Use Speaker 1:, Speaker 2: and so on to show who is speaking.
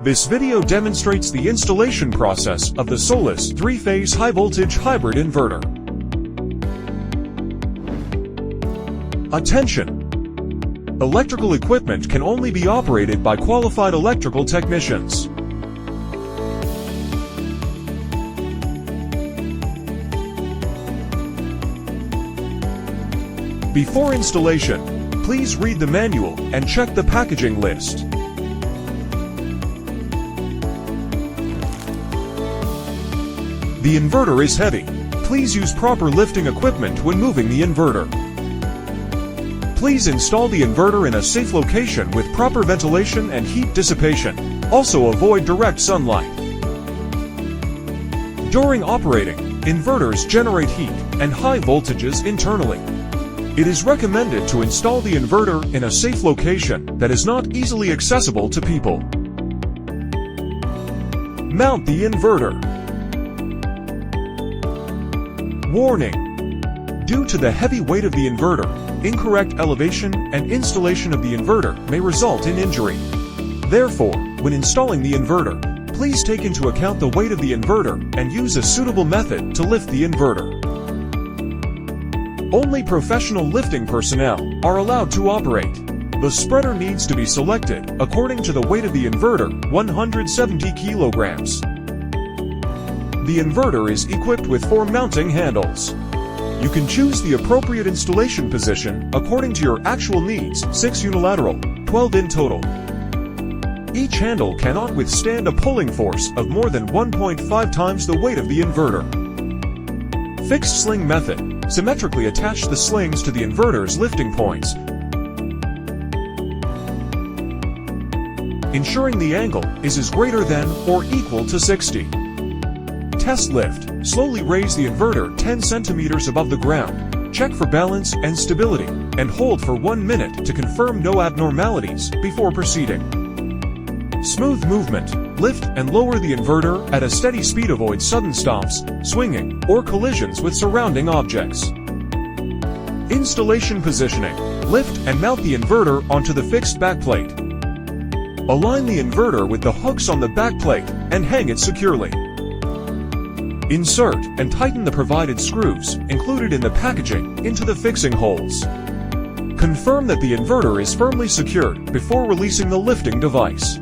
Speaker 1: This video demonstrates the installation process of the Solis 3-phase high-voltage hybrid inverter. Attention! Electrical equipment can only be operated by qualified electrical technicians. Before installation, please read the manual and check the packaging list. The inverter is heavy. Please use proper lifting equipment when moving the inverter. Please install the inverter in a safe location with proper ventilation and heat dissipation. Also avoid direct sunlight. During operating, inverters generate heat and high voltages internally. It is recommended to install the inverter in a safe location that is not easily accessible to people. Mount the inverter. Warning! Due to the heavy weight of the inverter, incorrect elevation and installation of the inverter may result in injury. Therefore, when installing the inverter, please take into account the weight of the inverter and use a suitable method to lift the inverter. Only professional lifting personnel are allowed to operate. The spreader needs to be selected according to the weight of the inverter, 170 kilograms. The inverter is equipped with 4 mounting handles. You can choose the appropriate installation position according to your actual needs, 6 unilateral, 12 in total. Each handle cannot withstand a pulling force of more than 1.5 times the weight of the inverter. Fixed sling method. Symmetrically attach the slings to the inverter's lifting points, ensuring the angle is as greater than or equal to 60. Test lift. Slowly raise the inverter 10 centimeters above the ground. Check for balance and stability, and hold for 1 minute to confirm no abnormalities before proceeding. Smooth movement. Lift and lower the inverter at a steady speed. Avoid sudden stops, swinging, or collisions with surrounding objects. Installation positioning. Lift and mount the inverter onto the fixed backplate. Align the inverter with the hooks on the backplate and hang it securely. Insert and tighten the provided screws, included in the packaging, into the fixing holes. Confirm that the inverter is firmly secured before releasing the lifting device.